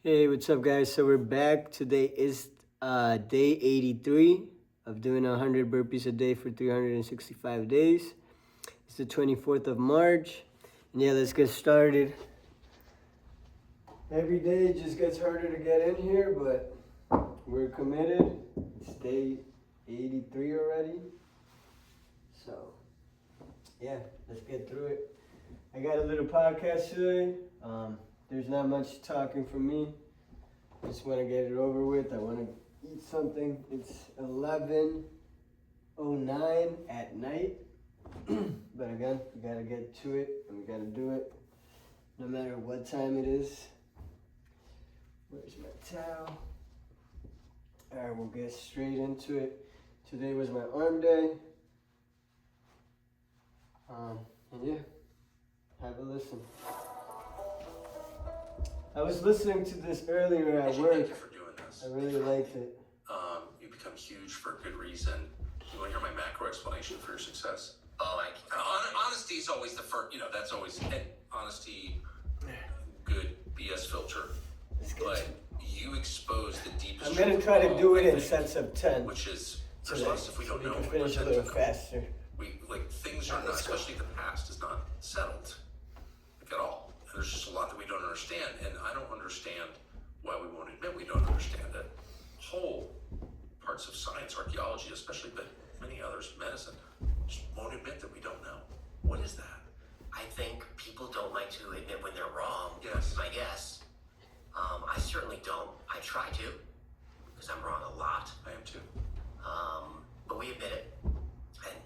Hey, what's up, guys? So we're back. Today is day 83 of doing 100 burpees a day for 365 days. It's the 24th of March. And yeah, let's get started. Every day just gets harder to get in here, but we're committed. It's day 83 already. So, yeah, let's get through it. I got a little podcast today. There's not much talking from me. I just want to get it over with. I want to eat something. It's 11:09 at night. But again, we got to get to it and we got to do it no matter what time it is. Where's my towel? Alright, we'll get straight into it. Today was my arm day. And yeah, have a listen. I was listening to this earlier at work. Thank you for doing this. I really liked it. You become huge for a good reason. You want to hear my macro explanation for your success? Honesty is always the first, that's always honesty, good BS filter. But you expose the deepest. I'm going to try to do it in sets of 10. Which is, there's a lot of stuff we don't know. We can finish a little faster. Things are not, especially the past is not settled, at all. There's just a lot that we don't understand, and I don't understand why we won't admit we don't understand it. Whole parts of science, archaeology especially, but many others, medicine, just won't admit that we don't know. What is that? I think people don't like to admit when they're wrong. Yes. I guess. I certainly don't. I try to, because I'm wrong a lot. I am too. But we admit it. And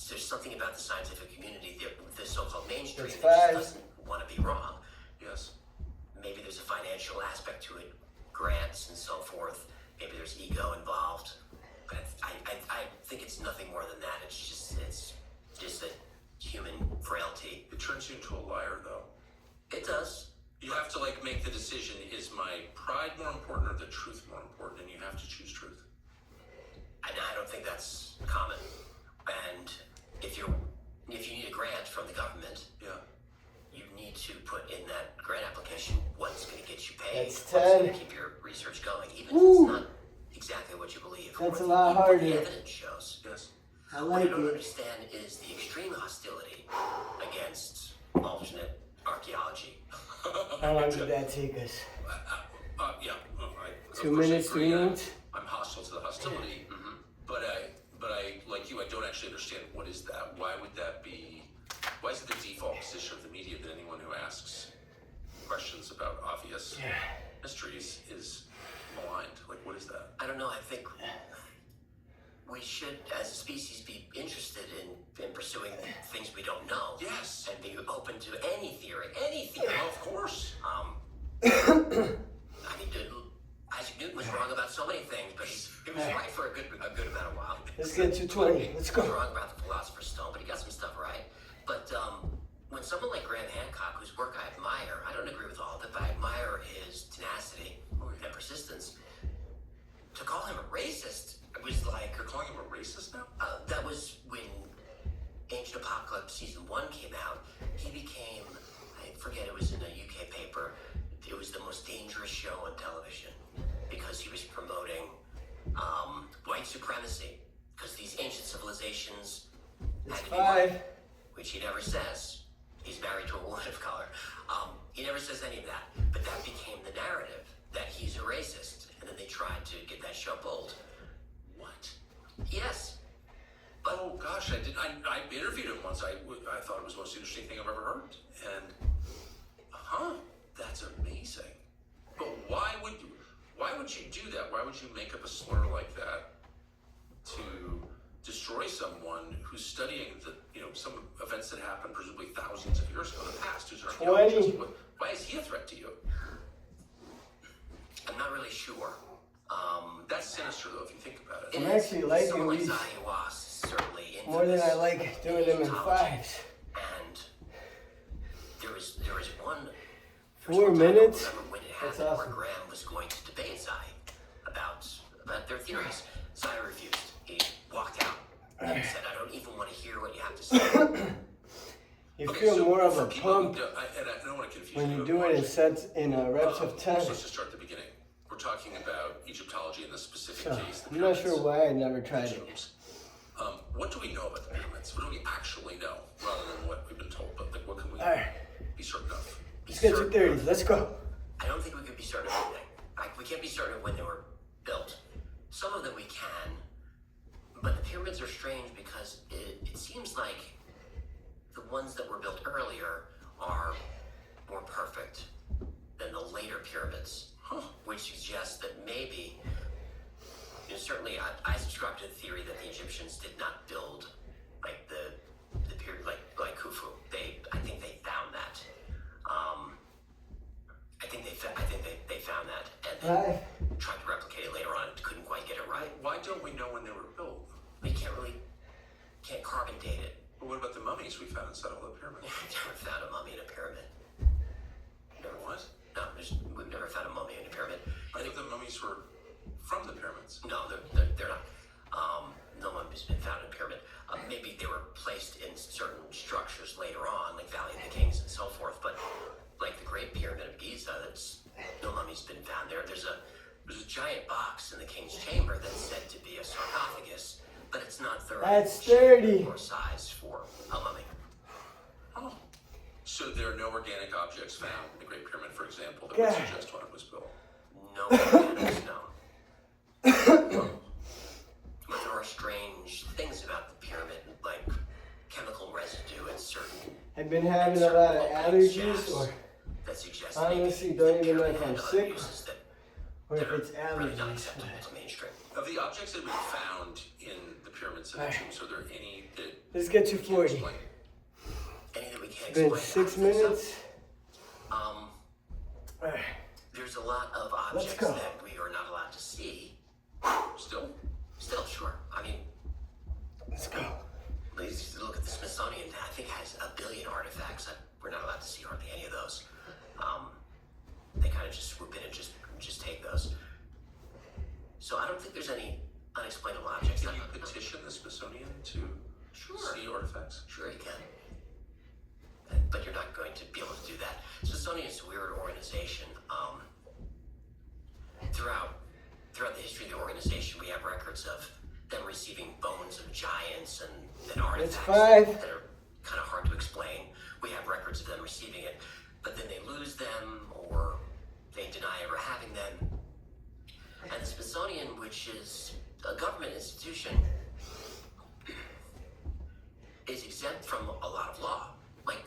there's something about the scientific community, the so-called mainstream, that just doesn't want to be wrong. Yes. Maybe there's a financial aspect to it, grants and so forth. Maybe there's ego involved. But I think it's nothing more than that. It's just a human frailty. It turns you into a liar, though. It does. You have to make the decision: is my pride more important or the truth more important? And you have to choose truth. And I don't think that's common. And if you need a grant from the government, you need to put in that grant application what's going to get you paid. That's 10. What's going to keep your research going, even if it's not exactly what you believe. That's a lot harder. The evidence shows. Yes. I don't understand is the extreme hostility against alternate archayology. How long did that take us? 2 minutes, 3 minutes? I'm hostile to the hostility, but I, like you, I don't actually understand what is that. Why would that be? Why is it the default position of the media that anyone who asks questions about obvious mysteries is maligned? What is that? I don't know. I think we should, as a species, be interested in pursuing things we don't know. Yes. And be open to any theory. Of course. Isaac Newton was wrong about so many things, but he was right for a good amount of while. Let's get to 20. Let's go. He was wrong about the Philosopher's Stone, but he got some stuff right. But when someone like Graham Hancock, whose work I admire, I don't agree with all of it, but I admire his tenacity and persistence. To call him a racist, it was like... You're calling him a racist now? That was when Ancient Apocalypse Season 1 came out. He became, I forget, it was in a UK paper, it was the most dangerous show on television because he was promoting white supremacy, because these ancient civilizations had to be white, which he never says. He's married to a woman of color. He never says any of that, but that became the narrative, that he's a racist, and then they tried to get that show pulled. What? Yes. But, oh gosh, I interviewed him once. I thought it was the most interesting thing I've ever heard. And, that's amazing. But why would you do that? Why would you make up a slur like that to destroy someone who's studying some events that happened presumably thousands of years ago in the past? Who's an archaeologist? Why is he a threat to you? I'm not really sure. That's sinister, though, if you think about it. I'm actually liking someone these like Zahi Was, certainly more than I like doing them in 5s. And there was one 4 minutes? when it That's happened, awesome. where Graham was going to debate Zahi about their theories. Zahi refused. He walked out and he said, "I don't even want to hear what you have to say." You Okay, feel so more of for a people who pump and I don't want to confuse when you you with do it in logic. sets, in reps of 10. So let's just start at the beginning. We're talking about Egyptology in the specific So, case. The I'm not sure pyramids. why I never tried it. What do we know about the pyramids? What do we actually know, rather than what we've been told? But like, what can we Alright, be certain of? let's get to 30s. Let's go. I don't think we could be certain of anything. Like, we can't be certain of when they were built. Some of them we can, but the pyramids are strange because it seems like the ones that were built earlier are more perfect than the later pyramids, which suggests that maybe, certainly I subscribe to the theory that the Egyptians did not build like the pyramid like Khufu. I think they found that. I think they found that and then tried to replicate it later on and couldn't quite get it right. Why don't we know when they were built? We can't carbon date it. But what about the mummies we found inside of the pyramid? We've never found a mummy in a pyramid. Never what? No, we've never found a mummy in a pyramid. I think the mummies were from the pyramids. No, they're not. No mummy's been found in a pyramid. Maybe they were placed in certain structures later on, like Valley of the Kings and so forth. But like the Great Pyramid of Giza, no mummy's been found there. There's a giant box in the king's chamber that's said to be a sarcophagus, but it's not the right That's shape 30. or size for a mummy. Oh. So there are no organic objects found in the Great Pyramid, for example, that God. would suggest when it was built. No organics, no. But there are strange things about the pyramid, like chemical residue at certain. I've been having a lot of allergies, or that suggests honestly maybe don't the even know pyramid if I'm had other sick uses that or if are it's really not allergies. acceptable to mainstream. Of the objects that we found in the pyramids and the tombs, are there any that Let's get to we can't 40. explain? Any that we can't It's been explain. 6 minutes. There's a lot of Let's objects go. that we are not allowed to see. Still, sure. I mean, Let's go. please look at the Smithsonian. I think has 1 billion artifacts that we're not allowed to see hardly any of those. They kind of just swoop in and just take those. So I don't think there's any unexplainable objects. Can you petition the Smithsonian to see artifacts? Sure you can. But you're not going to be able to do that. Smithsonian is a weird organization. Throughout the history of the organization, we have records of them receiving bones of giants and artifacts It's 5. that are kind of hard to explain. We have records of them receiving it, but then they lose them or they deny ever having them. And the Smithsonian, which is a government institution, is exempt from a lot of law. Like,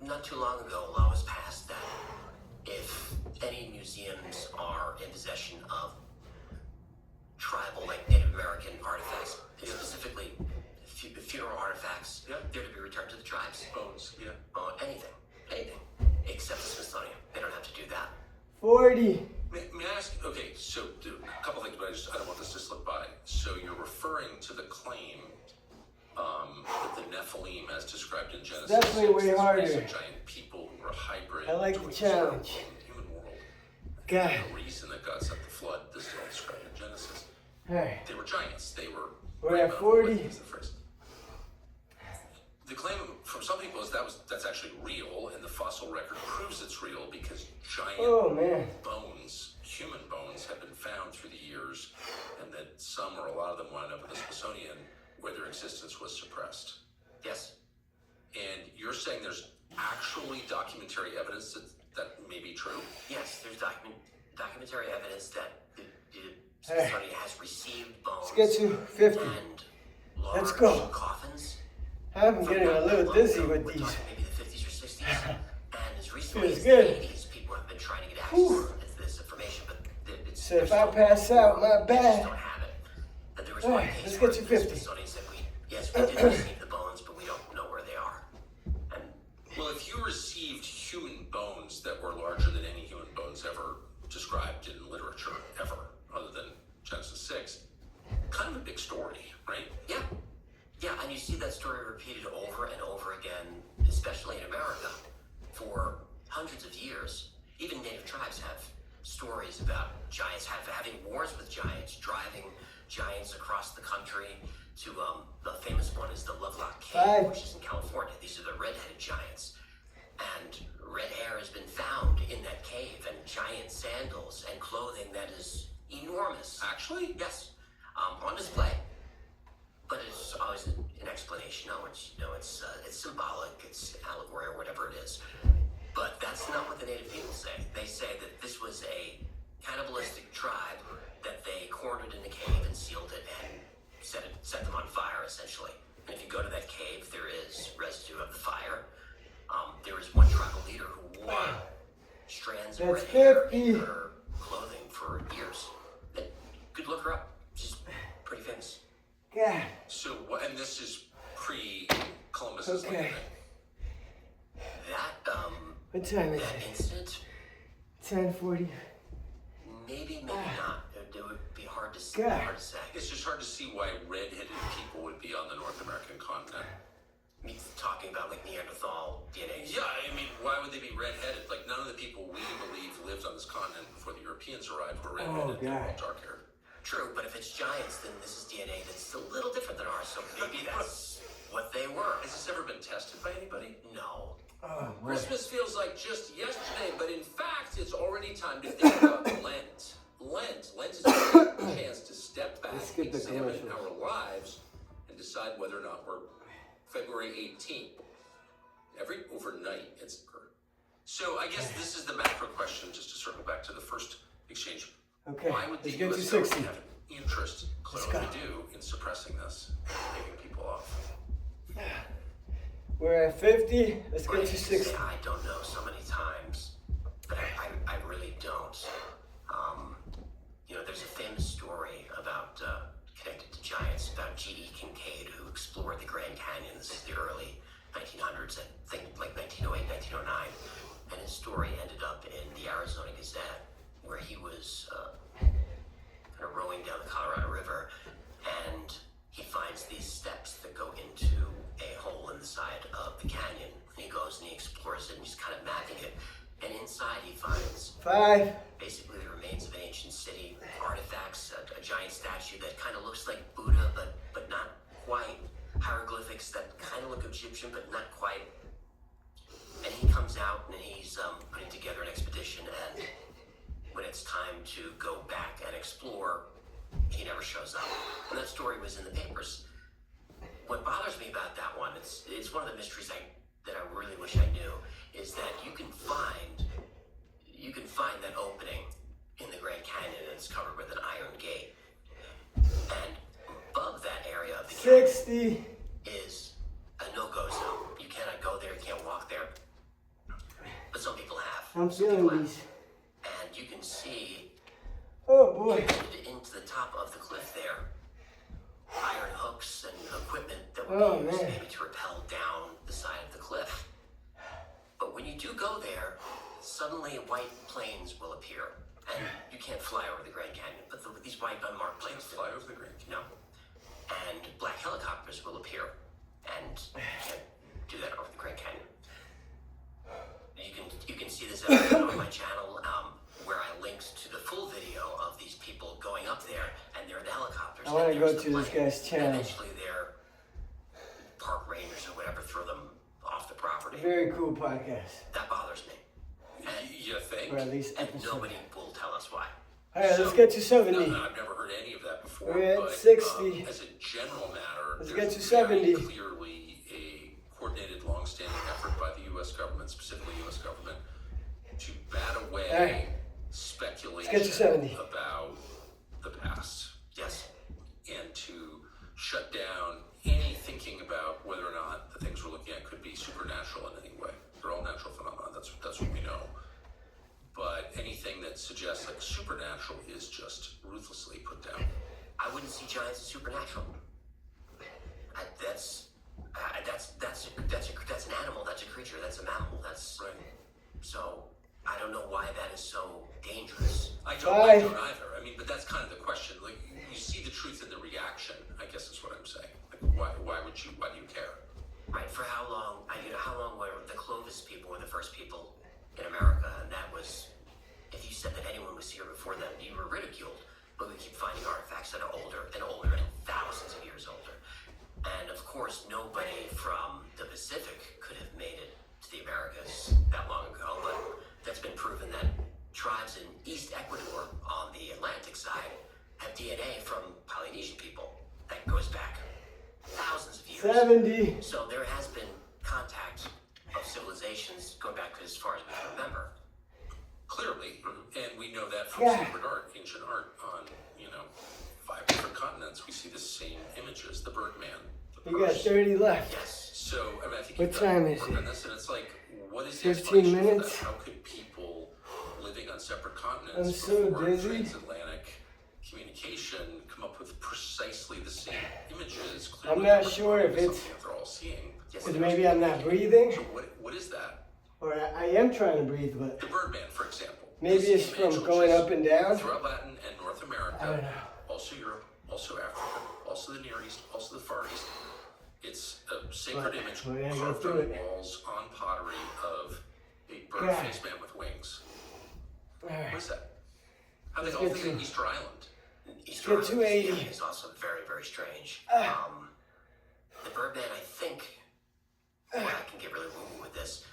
not too long ago, a law was passed that if any museums are in possession of tribal, like Native American artifacts, specifically funeral artifacts, they're to be returned to the tribes. Bones, yeah. Anything, except the Smithsonian. They don't have to do that. 40. May I ask, okay, so a couple things, but I don't want this to slip by. So you're referring to the claim that the Nephilim, as described in Genesis, Definitely way this harder. race of giant people who were hybrid I like the between challenge. spirit and human world. God. The reason that God sent the flood, this is all described in Genesis. Alright. They were giants. They were. We're at 40. Is the phrase. The claim from some people is that's actually real, and the fossil record proves it's real because giant Oh man. bones, human bones, have been found through the years, and that some or a lot of them wound up in the Smithsonian where their existence was suppressed. Yes. And you're saying there's actually documentary evidence that may be true? Yes, there's documentary evidence that the Smithsonian has received bones Let's get to 50. and large Let's go. coffins. I'm getting a little dizzy with We're these. talking maybe the 50s or 60s. And as recently Feels as good. the 80s, people have been trying to get access Whew. to this information, but it's So if they're I still- pass out, my they just bad. don't have it. And there was Alright, one case let's where get to the 50. Smithsonian said, yes, we did receive the bones, but we don't know where they are. And Well, if you received human bones that were larger than any human bones ever described in literature, ever, other than Genesis 6, kind of a big story, right? Yeah, and you see that story repeated over and over again, especially in America, for hundreds of years. Even native tribes have stories about giants having wars with giants, driving giants across the country. To the famous one is the Lovelock Cave, 5. which is in California. These are the red-headed giants. giant sandals and clothing that is enormous. Actually? Yes, on display. But it's always an explanation. It's symbolic, it's allegory, or whatever it is. But that's not what the native people say. They say that this was a cannibalistic tribe that they cornered in a cave and sealed it and set them on fire, essentially. And if you go to that cave, there is residue of the fire. There is one tribal leader who wore strands of red hair in her clothing for years. You could look her up. She's pretty famous. God. So, and this is pre-Columbus's Okay. That, What time is that it? incident, 10:40. maybe not. It would be hard to say. God. Hard to say. It's just hard to see why red-headed people would be on the North American continent. Me talking about like Neanderthal DNA. Yeah, I mean, why would they be red-headed? Like, none of the people we believe lived on this continent before the Europeans arrived were red-headed. They were all dark-haired. True, but if it's giants, then this is DNA that's a little different than ours. So maybe that's what they were. Has this ever been tested by anybody? No. Oh, boy. Christmas feels like just yesterday, but in fact, it's already time to think about Lent. Lent is a great chance to step back, Let's skip the examine commercials. our lives, and decide whether or not we're February 18th. Every overnight, it's occurred. So I guess this is the macro question, just to circle back to the first exchange. Okay, Why would the let's get to U.S. 60. government have an interest, clearly go. to do, in suppressing this, taking people off? We're at 50. Let's Well, get to you can 60. say I don't know so many times, but I really don't. There's a famous story about connected to giants about G.E. Kincaid, who explored the Grand Canyon. This is the early 1900s, I think like 1908, 1909. And his story ended up in the Arizona Gazette, where he was kind of rowing down the Colorado River, and he finds these steps that go into a hole in the side of the canyon. And he goes and he explores it, and he's kind of mapping it. And inside he finds 5. basically the remains of an ancient city, artifacts, a giant statue that kind of looks like Buddha, but not quite. Hieroglyphics that kind of look Egyptian, but not quite. And he comes out and he's putting together an expedition, and when it's time to go back and explore, he never shows up. And that story was in the papers. What bothers me about that one, it's one of the mysteries that I really wish I knew, is that you can find that opening in the Grand Canyon, and it's covered with an iron gate. And above that area of the canyon 60. is a no-go zone. You cannot go there, you can't walk there. But some people have. I'm Some people feeling have. these. And you can see Oh, boy. into the top of the cliff there, iron hooks and equipment that would Oh, be used man. maybe to rappel down the side of the cliff. But when you do go there, suddenly white planes will appear. And you can't fly over the Grand Canyon, but these white unmarked planes Fly over the Grand Canyon. No. And black helicopters will appear. And you can't do that over the Grand Canyon. You can see this episode on my channel, where I linked to the full video of these people going up there, and they're in the helicopters. I want to and go there's to the this plane. guy's And channel. eventually their park rangers or whatever throw them off the property. Very cool podcast. That bothers me. You think? Or at least And episode. nobody will tell us why. Alright, let's get to 70. No, I've never heard any of that before. We're at but, 60. As a general matter, Let's there's get to 70. very clearly a coordinated, long-standing effort by the U.S. government, specifically U.S. government, to bat away Alright. speculation Let's get to 70. about the past Yes. and to shut down any thinking about whether or not the things we're looking at could be supernatural in any way. They're all natural phenomena. That's what we know. But anything that suggests like supernatural is just ruthlessly put down. I wouldn't see giants as supernatural. That's an animal. That's a creature. That's a mammal. That's Right. so. I don't know why that is so dangerous. I don't 5. either. I mean, but that's kind of the question. Like, you see the truth in the reaction, I guess is what I'm saying. Like, why do you care? Right? For how long? How long were the Clovis people were the first people in America, and that was. If you said that anyone was here before them, you were ridiculed. But we keep finding artifacts that are older and older and thousands of years older. And of course, nobody from the Pacific could have made it to the Americas that long ago, but that's been proven that tribes tribes in East Ecuador on the Atlantic side have DNA from Polynesian people that goes back thousands of years. 70. So there has been contact of civilizations going back as far as we can remember. Clearly, and we know that from Yeah. sacred art, ancient art, on 5 different continents, we see the same images: the Birdman, the You got purse. 30 left. Yes. So I mean, I think What you've got time to is work it? on this, and it's like, what is the 15 explanation for minutes. that? How could people living on separate I'm continents so before dizzy. transatlantic communication come up with precisely the same images? I'm Clearly, not they're sure if recording it's something that they're all seeing. because maybe I'm not breathing, So what is that? or I am trying to breathe, but The Birdman, for example. maybe This it's image, from which going is up and down. throughout Latin and North America, I don't know. also Europe, also Africa, also the Near East, also the Far East. It's a sacred But image we're gonna go carved through on it. walls on pottery of a bird Yeah. faced man with wings. Alright. What is that? How they Let's all get think of to- Easter Island. Easter Get Island 280. is also very, very strange. Ah. The Birdman, I think, I can get really woo-woo with this.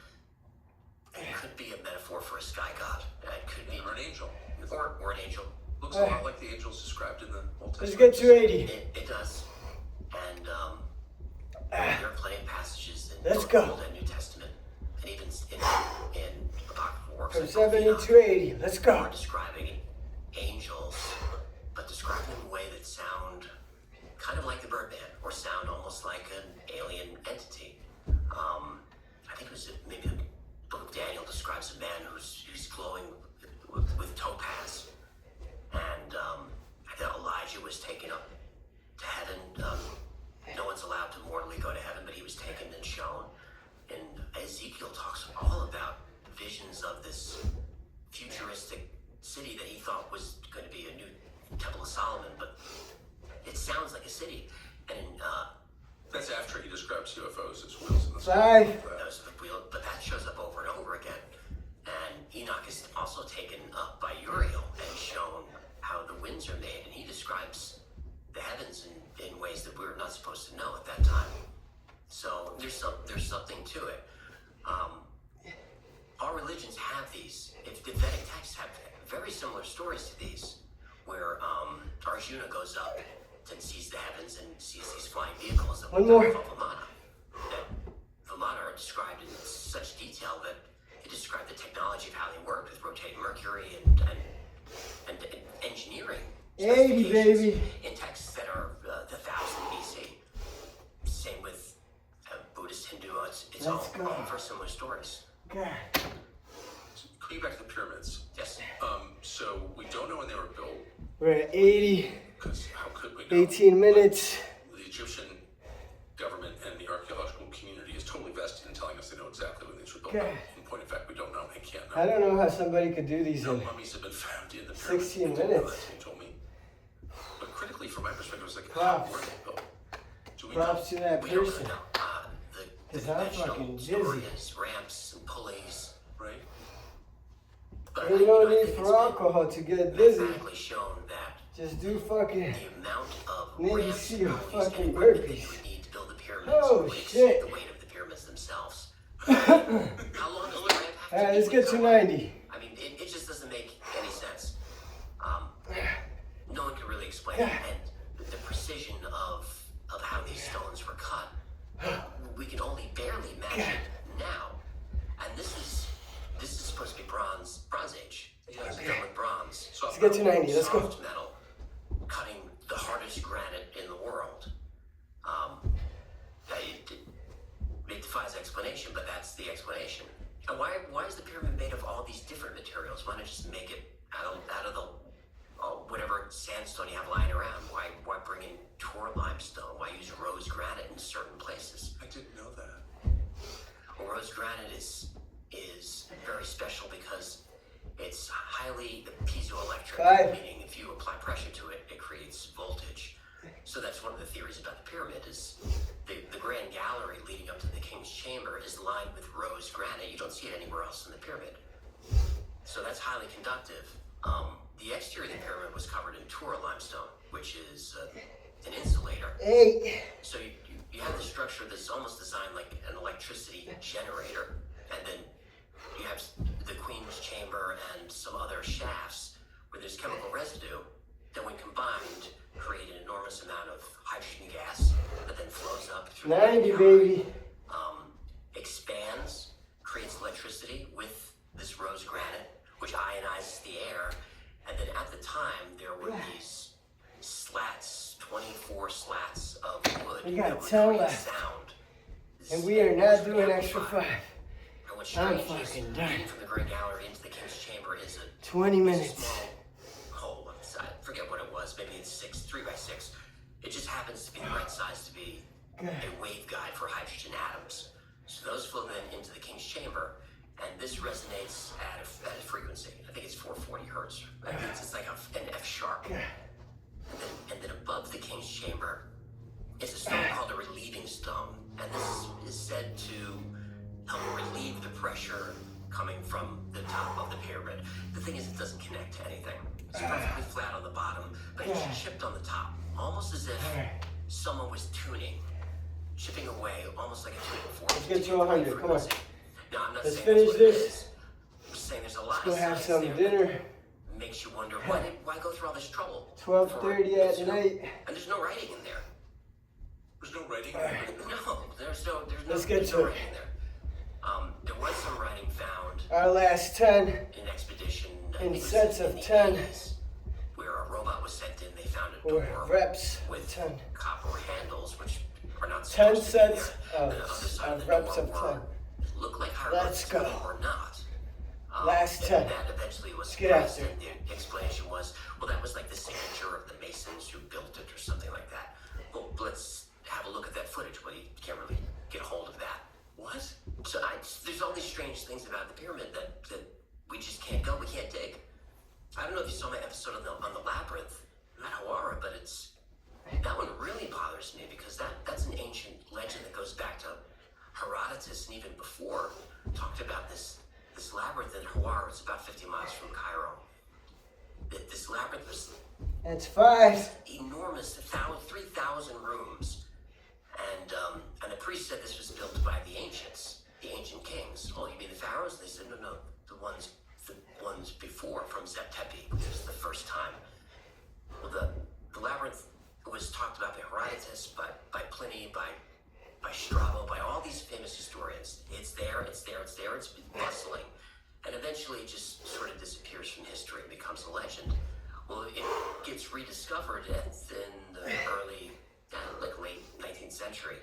It could be a metaphor for a sky god. It could be, Or an angel. or an angel. Looks a lot like the angels described in the Old Let's Testament. get 280. It does. And there are plenty of passages in Let's both go. the Old and New Testament, and even in apocryphal works From like 70 Enoch, to 80. Let's who go. are describing angels, but describing them in a way that sound kind of like the Birdman, or sound almost like an alien entity. I think it was maybe the book of Daniel describes a man who's glowing with topaz, and I thought Elijah was taken up to heaven. No one's allowed to mortally go to heaven, but he was taken and shown. And Ezekiel talks all about visions of this futuristic city that he thought was going to be a new Temple of Solomon, but it sounds like a city. And That's after he describes UFOs as wheels in the 5. that was the wheel, but that shows up over and over again. And Enoch is also taken up by Uriel and shown how the winds are made, and he describes the heavens in ways that we're not supposed to know at that time. So there's something to it. Our religions have these. If the Vedic texts have very similar stories to these, where Arjuna goes up and sees the heavens and sees these flying vehicles that One more. Vimana. That Vimana are described in such detail that it described the technology of how they worked with rotating Mercury and engineering 80, specifications baby. in texts that are the 1000 BC. Same with Buddhist, Hindu. It's all Let's go. very similar stories. God. Going back to the pyramids. Yes. So we don't know when they were built, We're at 80. because how could we know? 18 minutes. The Egyptian government and the archaeological community is totally vested in telling us they know exactly when these were built. Okay. In point of fact, we don't know and can't know. I don't know how somebody could do these No in. mummies have been found in the pyramids. 16 They told minutes. They told me. But critically, from my perspective, it's like, Props. how were they built? Do we Props to that We don't really person. know. The Because I'm conventional fucking story dizzy. is ramps and pulleys. right? But Ain't no I need think for it's been alcohol to get dizzy. mathematically shown that Just do fucking. the amount of Navy ramps SEAL and pulleys fucking and equipment that burpees. you would need to build the pyramids Oh, would shit. exceed the weight of the pyramids themselves. How long does the ramp have to Alright, be let's get to built? 90. I mean, it just doesn't make any sense. No one can really explain it, and the precision of how these stones were cut, we can only barely imagine now. And this is supposed to be bronze age. It's done with bronze. Let's get to 90. Let's go. Soft metal, cutting the hardest granite in the world. It defies explanation, but that's the explanation. And why is the pyramid made of all these different materials? Why not just make it out of the whatever sandstone you have lying around? Why bring in Tor limestone? Why use rose granite in certain places? I didn't know that. Well, rose granite is very special because it's highly piezoelectric, 5. meaning if you apply pressure to it, it creates voltage. So that's one of the theories about the pyramid is the grand gallery leading up to the king's chamber is lined with rose granite. You don't see it anywhere else in the pyramid. So that's highly conductive. The exterior of the pyramid was covered in Tor limestone, which is an insulator. 8. So you have the structure that's almost designed like an electricity generator, and then you have the Queen's Chamber and some other shafts where there's chemical residue that when combined create an enormous amount of hydrogen gas that then flows up through 90, the baby. Expands, creates electricity with this rose granite, which ionizes the air. And then at the time, there were these slats, 24 slats of wood We that got would 10 create left. sound. And we are not doing extra 5. And what's I'm strange is, fucking done. leading from the Great Gallery into the King's Chamber is a 20 minutes. small hole on the side. I forget what it was. Maybe it's 3 by 6. It just happens to be the right size to be a waveguide for hydrogen atoms. So those flow then into the King's Chamber, and this resonates at a frequency. I think it's 440 hertz. I think it's like an F sharp. And then above the King's Chamber is a stone called a relieving stone, and this is said to help relieve the pressure coming from the top of the pyramid. The thing is, it doesn't connect to anything. It's perfectly flat on the bottom, but it's chipped on the top, almost as if someone was tuning, chipping away, almost like a tuning fork. Let's get to 100. Come on. No, I'm not Let's saying finish that's what it this. is. I'm just saying there's a lot Go of have science some there dinner. that makes you wonder why go through all this trouble? 12:30 at night. And there's no writing in there. There's no writing in there. No, there's no Let's get to it. writing there. There was some writing found Our last 10 in expedition I in think it was sets in of the 10. 80s, where a robot was sent in. They found a or door reps with of 10. copper handles, which are not 10 supposed to be sets there. of, And the other side of the reps door of were- 10. Look like Let's hieroglyphs go. or not. Last and 10. That eventually was Let's get suppressed, after and the explanation was, well, that was like the signature of the masons who built it or something like that. Well, let's have a look at that footage. Well, you can't really get a hold of that. What? So there's all these strange things about the pyramid that we just can't go. We can't dig. I don't know if you saw my episode on the labyrinth, not Hawara, but that one really bothers me because that's an ancient legend that goes back to Herodotus and even before talked about this labyrinth in Hawara. It's about 50 miles from Cairo. This labyrinth was That's 5. enormous, 3,000 rooms, and the priest said this was built by the ancients, the ancient kings. Oh, you mean the pharaohs? They said no, the ones before from Zep-Tepi. This was the first time. Well, the labyrinth was talked about by Herodotus, by Pliny, by Strabo, by all these famous historians. It's there. It's bustling, and eventually it just sort of disappears from history and becomes a legend. Well, it gets rediscovered in the early, late 19th century,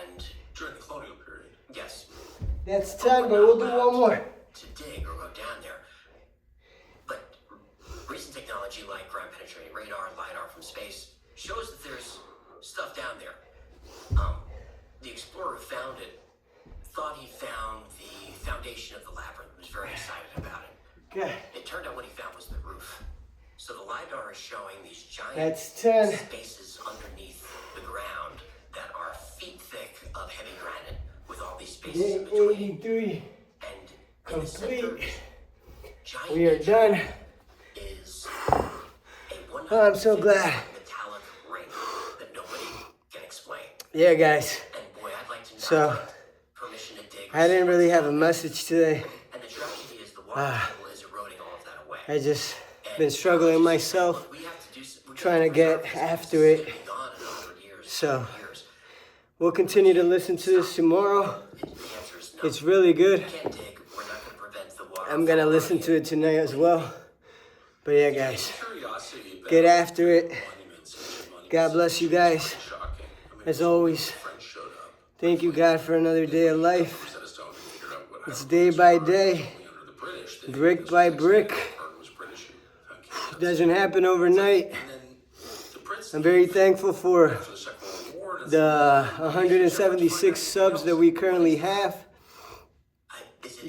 and During the colonial period. yes, That's 10, but we'll do one more. to dig or go down there. But recent technology like ground penetrating radar, LiDAR from space, shows that there's stuff down there. The explorer who found it thought he found the foundation of the labyrinth, was very excited about it. Okay. It turned out what he found was the roof. So the LiDAR is showing these giant That's 10. spaces underneath the ground that are feet thick of heavy granite with all these spaces in between. 83. And in the center, Complete. giant We are done. is a Oh, I'm so glad. metallic ring that nobody can explain. Yeah, guys. And boy, I'd like to So, not get permission to dig. I didn't really have a message today. And the tragedy is the water table is eroding all of that away. I just been struggling myself, We have to do we trying to have get preserve this after because it. it's been gone in 100 years, So, 100 years. we'll continue to listen to this tomorrow. The answer is no. It's really good. We can't dig. We're not going to prevent the water. I'm gonna listen to it tonight as well. But yeah, guys, Curiosity about get after it. monuments, ancient monuments, God bless you guys. shocking. I mean, As always, French showed up. thank you, God, for another day of life. Set a stone and figured out what It's happened day was by Only day, under the British, they brick this by was brick. part was British and Doesn't happen overnight. And then the Brits I'm very thankful for after the Second World War, and the 176 subs that we currently have.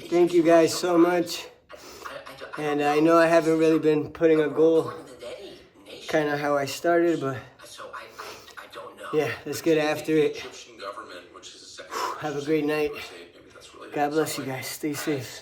Thank you guys so much. And I know I haven't really been putting a goal kind of how I started, but So I don't know. yeah, let's get after the it. Egyptian government, which is a second Have a great night. maybe that's related God in bless some you way. guys. Stay safe.